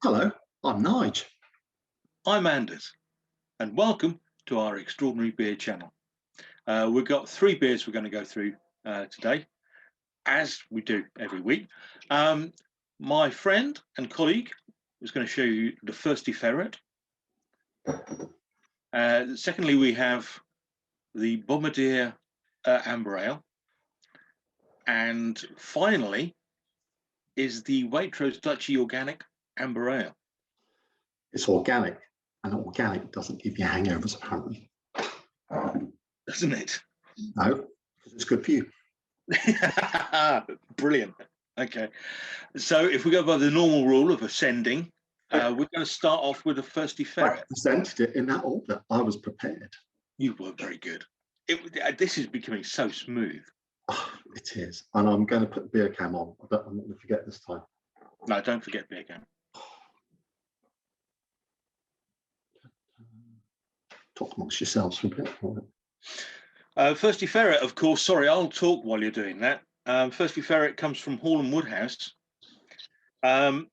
Hello, I'm Nige. I'm Anders, and welcome to our extraordinary beer channel. We've got three beers we're going to go through today, as we do every week. My friend and colleague is going to show you the Fursty Ferret. Secondly, we have the Bombardier Amber Ale. And finally is the Waitrose Dutchy Organic Amber Ale. It's organic, and organic doesn't give you hangovers, apparently. Doesn't it? No, because it's good for you. Brilliant. Okay. So if we go by the normal rule of ascending, we're going to start off with a Fursty Ferret. I presented it in that order. I was prepared. You were very good. This is becoming so smooth. Oh, it is. And I'm going to put the beer cam on. I'm not going to forget this time. No, don't forget beer cam. Talk amongst yourselves for a bit. Fursty Ferret, of course. Sorry, I'll talk while you're doing that. Fursty Ferret comes from Hall and Woodhouse. The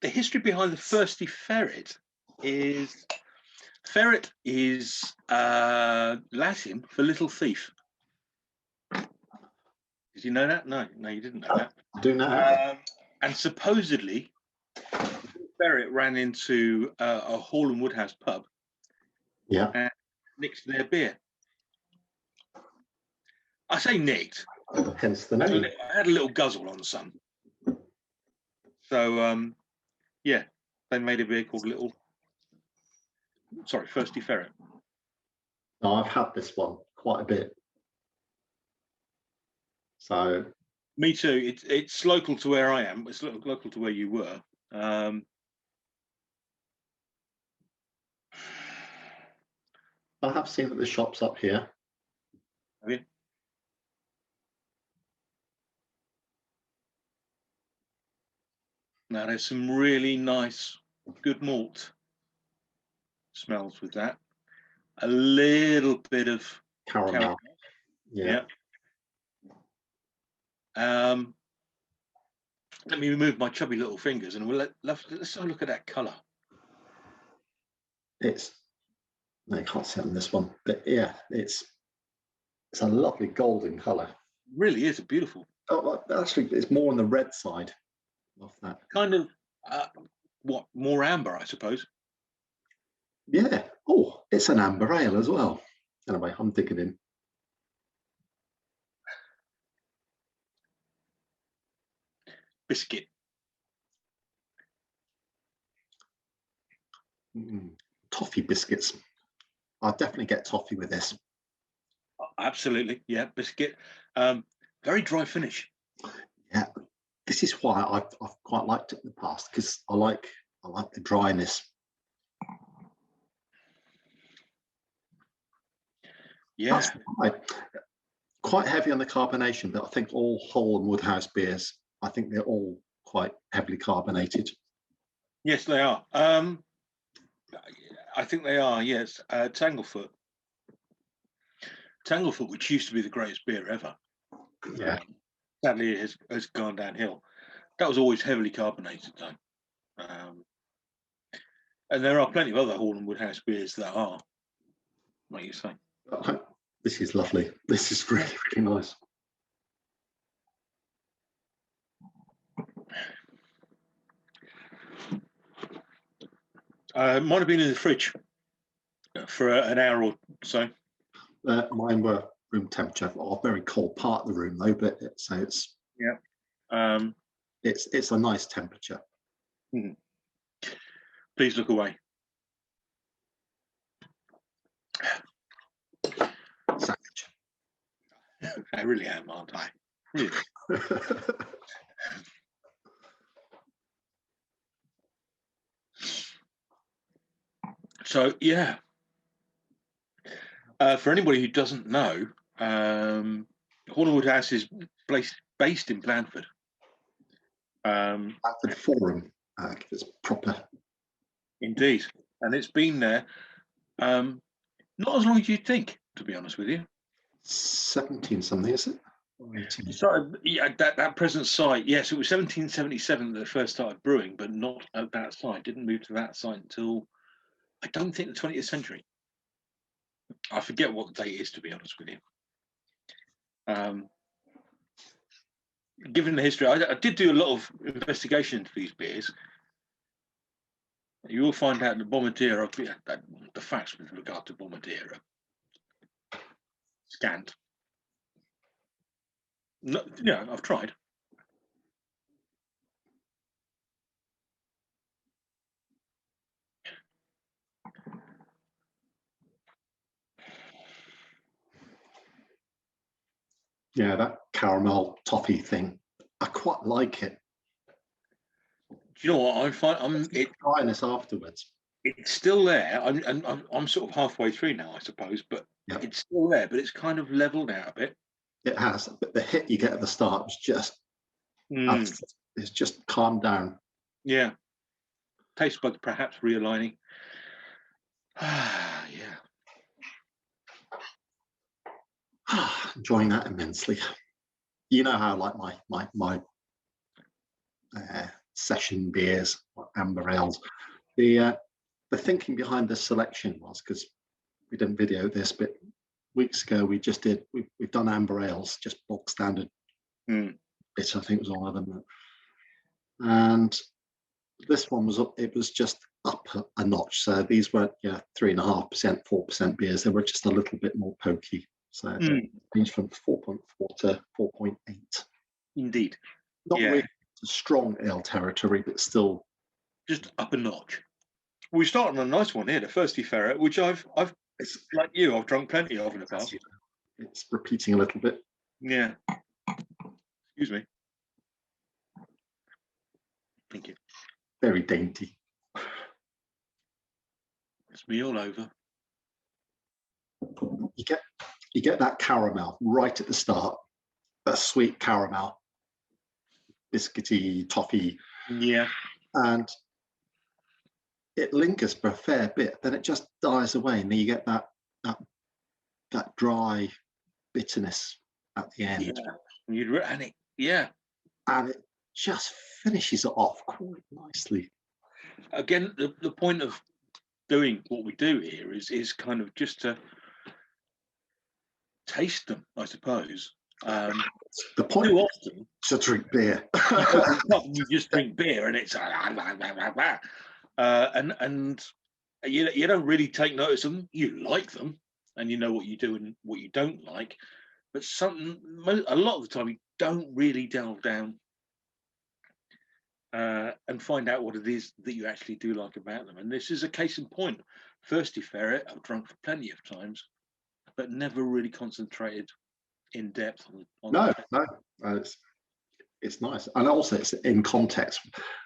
history behind the Fursty Ferret is ferret is Latin for little thief. Did you know that? No, you didn't know that. I do know. And supposedly, the ferret ran into a Hall and Woodhouse pub. Yeah. And nicked their beer. I say nicked. Hence the name. I had a little guzzle on some. So, yeah, they made a beer called Fursty Ferret. No, I've had this one quite a bit. So. Me too. It's local to where I am. It's local to where you were. I have seen that the shops up here. Have you? Now there's some really nice, good malt smells with that. A little bit of Caramel. Yeah. Let me remove my chubby little fingers and let's have a look at that colour. No, you can't see it on this one, but yeah, it's a lovely golden colour. It really is a beautiful. Oh, actually, it's more on the red side of that. Kind of, more amber, I suppose. Yeah. Oh, it's an amber ale as well. Anyway, I'm digging in. Biscuit. Toffee biscuits. I'll definitely get toffee with this. Absolutely, yeah, biscuit. Very dry finish. Yeah, this is why I've quite liked it in the past, because I like the dryness. Yeah, that's quite heavy on the carbonation, but I think all Hall and Woodhouse beers, I think they're all quite heavily carbonated. Yes, they are. I think they are. Yes, Tanglefoot, which used to be the greatest beer ever. Yeah. Sadly, it has gone downhill. That was always heavily carbonated, though. And there are plenty of other Hall and Woodhouse beers that are, like you say. This is lovely. This is really, really nice. Might have been in the fridge for an hour or so. Mine were room temperature, or a very cold part of the room though, but it's yeah. It's a nice temperature. Please look away. Savage. I really am, aren't I? Really. So yeah, for anybody who doesn't know, Hall and Woodhouse is based in Blandford. Blandford Forum, it's proper. Indeed, and it's been there not as long as you'd think, to be honest with you. 17 something, is it? Yeah, that present site. Yes, it was 1777 that they first started brewing, but not at that site. Didn't move to that site until I don't think the 20th century. I forget what the date is, to be honest with you. Given the history, I did do a lot of investigation into these beers. You will find out that Bombardier, the facts with regard to Bombardier are scant. No, yeah, I've tried. Yeah, that caramel toffee thing, I quite like it. Do you know what I find? Trying this afterwards. It's still there. I'm sort of halfway through now, I suppose, but it's still there. But it's kind of leveled out a bit. It has, but the hit you get at the start was just, it's just calmed down. Yeah, taste buds perhaps realigning. Yeah. Enjoying that immensely. You know how like my session beers, amber ales. The thinking behind the selection was, because we didn't video this, but weeks ago we've done amber ales, just bog standard bit, I think was one of them, and this one was just up a notch. So these were 3.5%, 4% beers. They were just a little bit more pokey. So ranged from 4.4 to 4.8. Indeed. Not really strong ale territory, but still just up a notch. We start on a nice one here, the Fursty Ferret, which I've like you, I've drunk plenty of in the past. It's repeating a little bit. Yeah. Excuse me. Thank you. Very dainty. It's me all over. You get that caramel right at the start. That sweet caramel, biscuity, toffee. Yeah. And it lingers for a fair bit, then it just dies away, and then you get that dry bitterness at the end. Yeah. And it just finishes it off quite nicely. Again, the point of doing what we do here is kind of just to taste them, I suppose. The point too often to drink beer. You just drink beer and it's and you don't really take notice of them. You like them and you know what you do and what you don't like, but a lot of the time you don't really delve down and find out what it is that you actually do like about them. And this is a case in point. Fursty Ferret I've drunk for plenty of times, but never really concentrated in depth on No, it's nice, and also it's in context.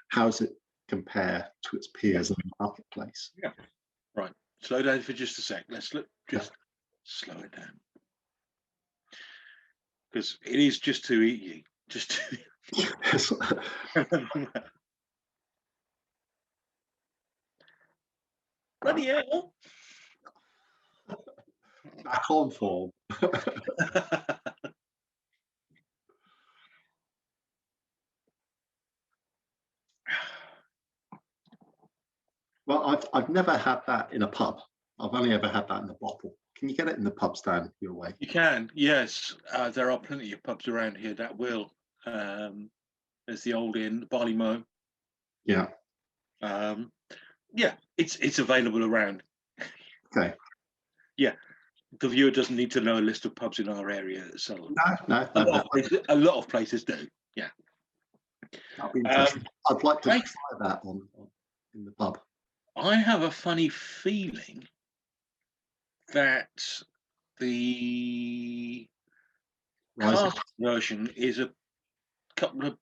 How does it compare to its peers in the marketplace? Yeah, right. Slow down for just a sec. Let's slow it down, because it is just too easy. Just too. Bloody hell! Back on form. Well, I've never had that in a pub. I've only ever had that in the bottle. Can you get it in the pub stand your way? You can, yes. There are plenty of pubs around here that will. There's the Old Inn, the Barley Mow. Yeah. Yeah, it's available around. Okay. Yeah, the viewer doesn't need to know a list of pubs in our area that sell them. No. A lot of places do. Yeah. That'd be interesting. I'd like to try that in the pub. I have a funny feeling that the cask version is a couple of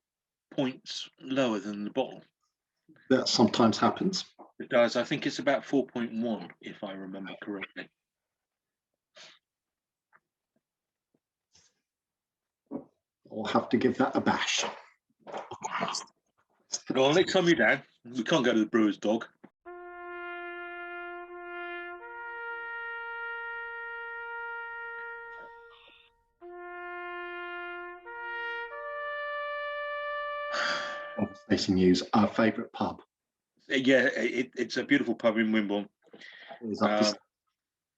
points lower than the bottle. That sometimes happens. It does. I think it's about 4.1, if I remember correctly. I'll have to give that a bash. Well, next time you're down, we can't go to the brewer's dog. Conversation news. Our favourite pub Yeah, it's a beautiful pub in Wimborne. is up for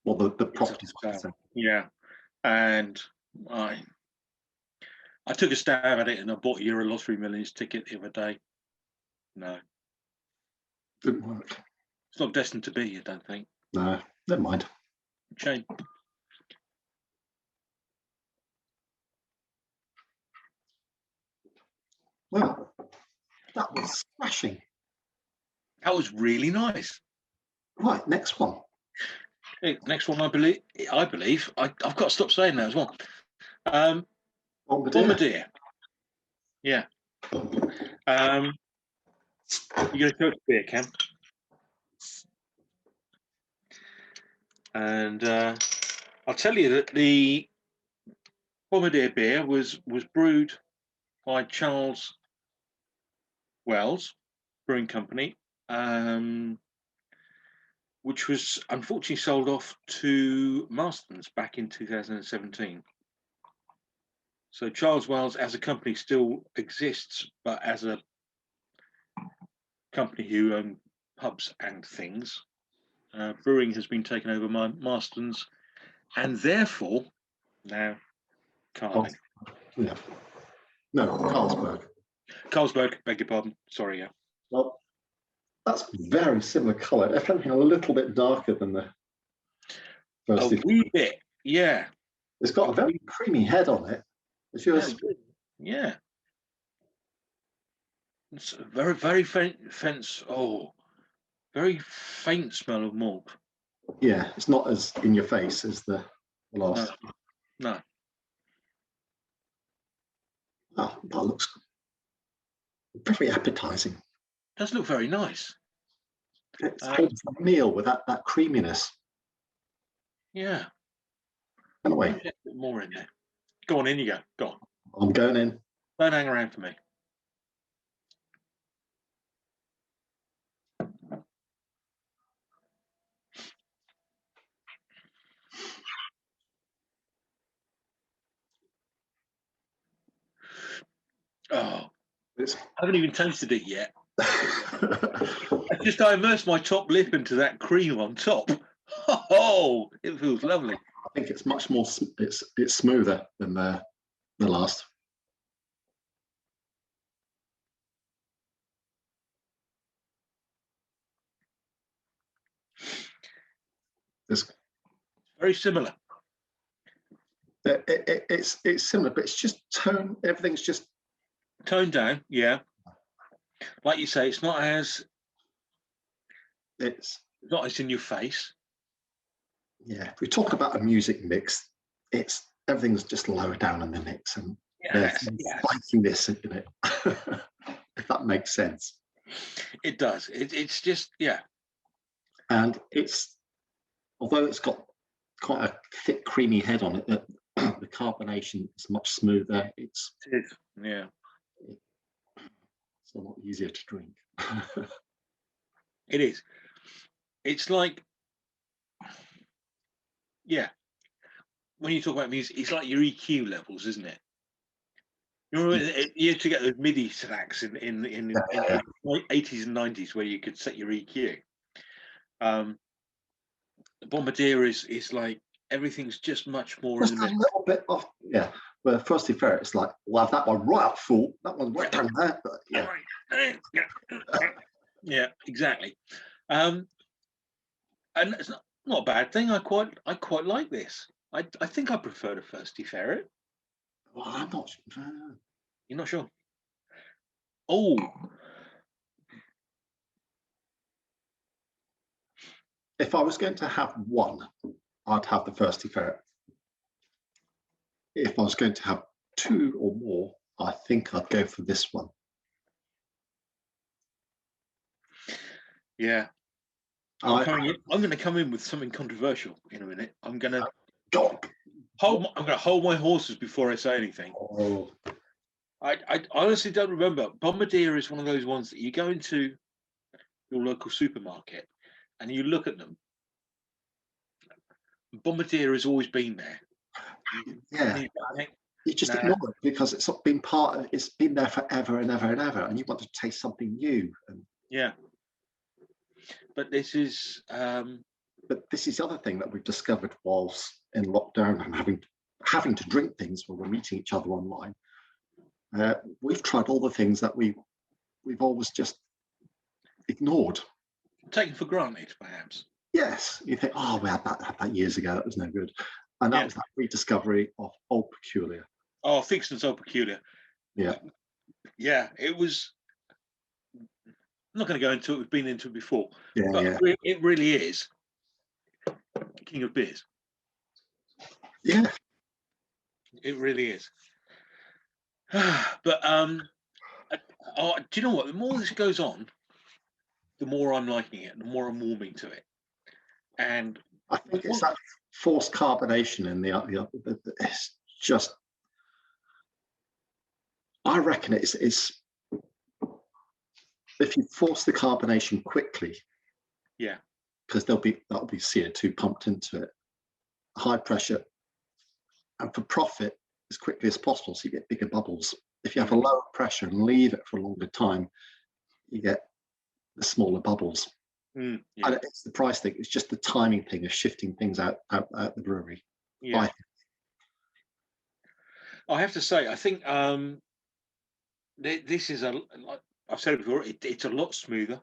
well, the It's up property's for up for sale. sale. Yeah, and I took a stab at it, and I bought a Euro Lottery Millions ticket the other day. No, Didn't work. it's not destined to be. I don't think. No, never mind. Shame. Well, that was smashing. That was really nice. Right, next one. Okay, next one, I believe. I've got to stop saying that as well. Bombardier. Yeah. You're going to coach beer, Cam. And I'll tell you that the Bombardier beer was brewed by Charles Wells Brewing Company, which was unfortunately sold off to Marston's back in 2017. So Charles Wells as a company still exists, but as a company who own pubs and things, brewing has been taken over by Marston's, and therefore now Carling. Yeah. No, Carlsberg. Carlsberg, beg your pardon. Sorry, yeah. Well, that's very similar colour. If anything, a little bit darker than the first. A wee bit, yeah. It's got a very creamy head on it. It's yours. Yeah. It's a very, very faint, very faint smell of malt. Yeah, it's not as in your face as the last. No. Oh, that looks very appetizing. It does look very nice. It's holds a meal with that creaminess. Yeah. Anyway, a bit more in there. Go on, in you go. Go on. I'm going in. Don't hang around for me. Oh, I haven't even tasted it yet. I immersed my top lip into that cream on top. Oh, it feels lovely. I think it's much more. It's smoother than the last. It's very similar. It's similar, but it's just tone. Everything's just toned down. Yeah, like you say, it's not as in your face. Yeah, if we talk about a music mix, everything's just lower down in the mix, and there's spiciness in it. If that makes sense. It does. It's just and although it's got quite a thick, creamy head on it, the carbonation is much smoother. It is. Yeah. It's a lot easier to drink. It is. It's like, when you talk about music, it's like your EQ levels, isn't it? You remember you used to get those MIDI tracks in the 80s and 90s where you could set your EQ. Bombardier is like everything's just much more just in the mix. A little bit off, yeah. Where Fursty Ferret, it's like, well, that one right up full, that one's right down there. But yeah, exactly. And it's not a bad thing. I quite like this. I think I prefer the Fursty Ferret. Well, I'm not sure. You're not sure? Oh. If I was going to have one, I'd have the Fursty Ferret. If I was going to have two or more, I think I'd go for this one. Yeah. I'm going to come in with something controversial in a minute. I'm going to hold my horses before I say anything. Oh. I honestly don't remember. Bombardier is one of those ones that you go into your local supermarket and you look at them. Bombardier has always been there. Yeah. You just Nah, ignore it because it's not been part of, it's been there forever and ever and ever, and you want to taste something new. And yeah. But this is, but this is the other thing that we've discovered whilst in lockdown and having to drink things when we're meeting each other online. We've tried all the things that we've always just ignored. taken for granted, perhaps. Yes, you think, oh, we had that years ago. That was no good, and that Yeah. was that rediscovery of Old Peculiar. Oh, Fixing's so peculiar. Yeah, Yeah, it was. I'm not going to go into it. We've been into it before, yeah, but yeah, it really is king of beers. yeah. It really is. But do you know what? The more this goes on, the more I'm liking it, the more I'm warming to it. And I think it's that forced carbonation in it's just. I reckon it's if you force the carbonation quickly, yeah, because that'll be CO2 pumped into it, high pressure, and for profit as quickly as possible, so you get bigger bubbles. If you have a lower pressure and leave it for a longer time, you get the smaller bubbles. yeah. And it's the price thing. It's just the timing thing of shifting things out the brewery. Yeah. I have to say, I think this is like I've said it before. It's a lot smoother.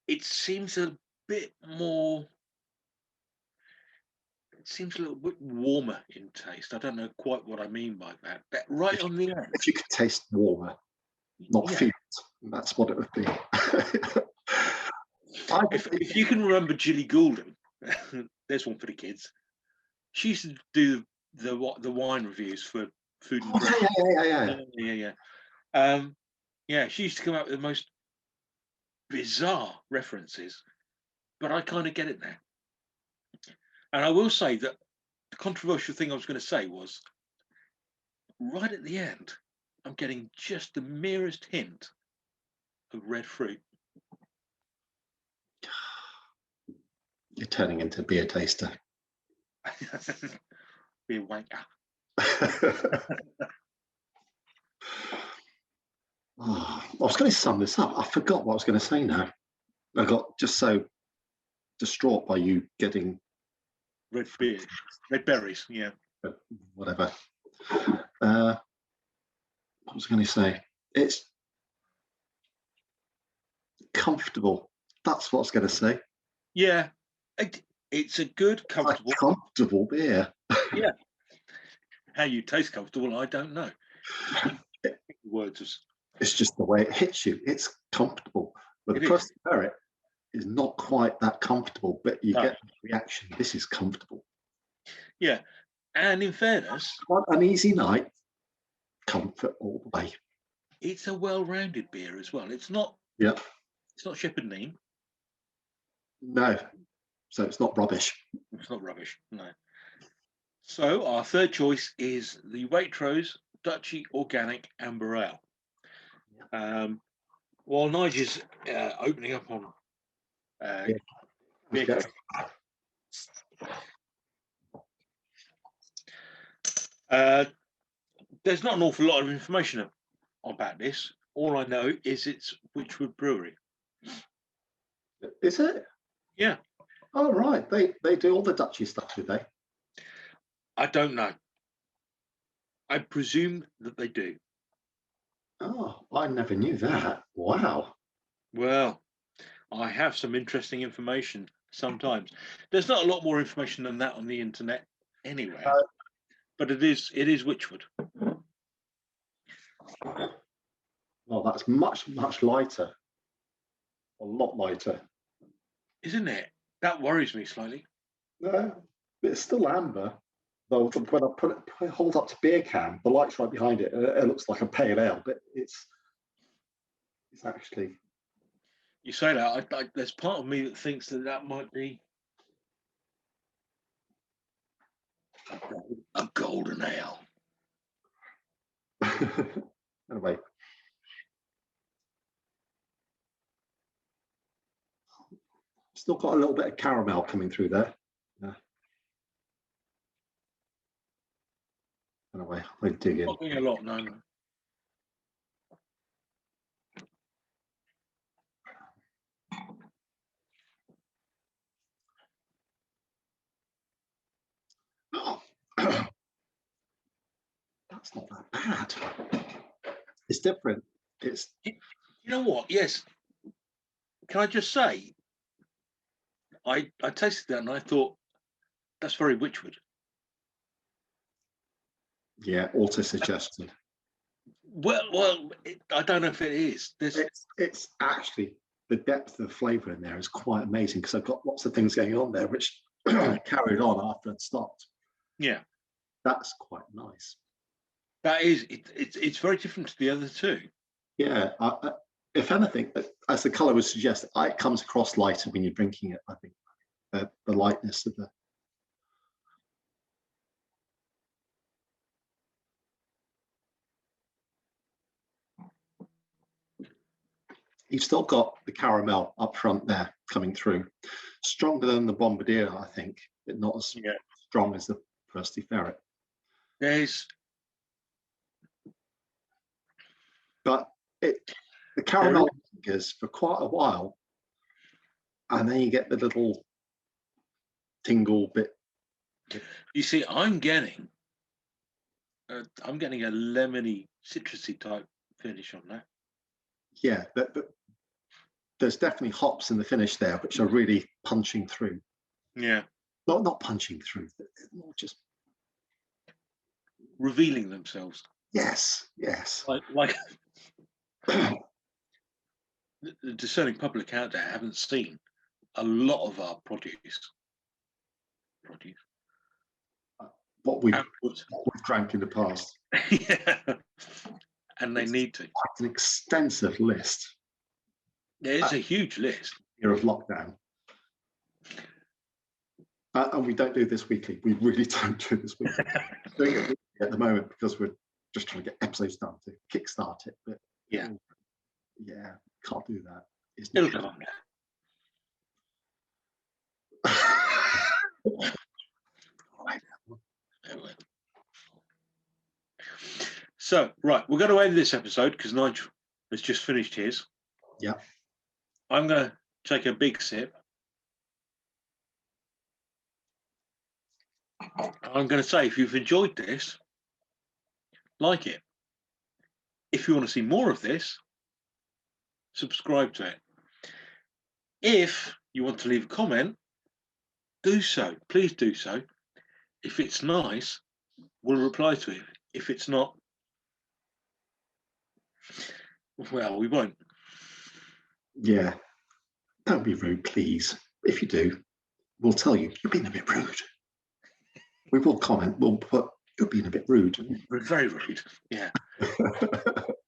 It seems a bit more. It seems a little bit warmer in taste. I don't know quite what I mean by that. But right on the end, If you could taste warmer, not feel it, that's what it would be. If you can remember Gilly Goulden, there's one for the kids. She used to do the wine reviews for Food and Drink. Yeah. She used to come up with the most bizarre references, but I kind of get it now. And I will say that the controversial thing I was going to say was right at the end, I'm getting just the merest hint of red fruit. You're turning into a beer taster. Be a wanker. I was going to sum this up. I forgot what I was going to say now. I got just so distraught by you getting Red berries. Yeah. Whatever. What was I going to say? It's comfortable. That's what I was going to say. Yeah. It's a good, comfortable beer. Yeah. How you taste comfortable, I don't know. Words. It's just the way it hits you. It's comfortable. But the Fursty Ferret is not quite that comfortable, but you get the reaction. This is comfortable. Yeah. And in fairness, on an easy night, comfort all the way. It's a well-rounded beer as well. It's not. Yeah. It's not Shepherd Neame. No. So it's not rubbish. It's not rubbish. No. So our third choice is the Waitrose Dutchy Organic Amber Ale. While Nigel's opening up on beer, there's not an awful lot of information about this. All I know is it's Wychwood Brewery. Is it? Yeah. Oh, right. They do all the Dutchy stuff, do they? I don't know. I presume that they do. Oh, I never knew that. Wow. Well, I have some interesting information sometimes. There's not a lot more information than that on the internet anywhere. But it is Wychwood. Well, that's much, much lighter. A lot lighter. Isn't it? That worries me slightly. No, but it's still amber. Though when I hold up to beer can, the light's right behind it. It looks like a pale ale, but it's actually. You say that. There's part of me that thinks that might be a golden ale. Anyway. Still got a little bit of caramel coming through there. Yeah. Anyway, I dig in. Not doing a lot, no. Oh, that's not that bad. It's different. It's. You know what? Yes. Can I just say, I tasted that and I thought that's very Witchwood. Yeah, auto-suggested. Well, I don't know if it is. It's actually the depth of flavour in there is quite amazing because I've got lots of things going on there which carried on after I'd stopped. Yeah, that's quite nice. that is. It's very different to the other two. Yeah, if anything, as the colour would suggest, it comes across lighter when you're drinking it. I think the lightness of the. You've still got the caramel up front there coming through, stronger than the Bombardier, I think, but not as strong as the Fursty Ferret. But the caramel lingers for quite a while, and then you get the little tingle bit. You see, I'm getting a lemony, citrusy type finish on that. Yeah, there's definitely hops in the finish there, which are really punching through. Yeah. Not punching through, more just revealing themselves. Yes. Like the discerning public out there haven't seen a lot of our produce. What we've drank in the past. Yeah. And they need to. Quite an extensive list. It's a huge list. Year of lockdown. And we don't do this weekly. We really don't do this weekly. We're doing it weekly at the moment because we're just trying to get episodes done to kickstart it. But yeah, can't do that. It'll come on. So, right, we're going to end this episode because Nigel has just finished his. Yeah. I'm going to take a big sip. I'm going to say, if you've enjoyed this, like it. If you want to see more of this, subscribe to it. If you want to leave a comment, do so. Please do so. If it's nice, we'll reply to it. If it's not, well, we won't. Yeah. Don't be rude, please. If you do, we'll tell you, you're being a bit rude. We will comment, we'll put, you're being a bit rude. We're very rude, yeah.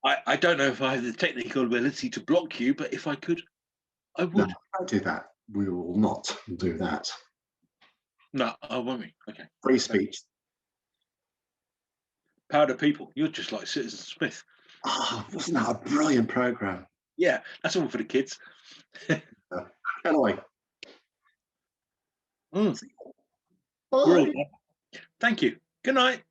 I don't know if I have the technical ability to block you, but if I could, I would. No, don't do that. We will not do that. No, I won't. Okay. Free speech. Power to people. You're just like Citizen Smith. Oh, wasn't that a brilliant program? Yeah, that's all for the kids. Anyway. Bye. Thank you. Good night.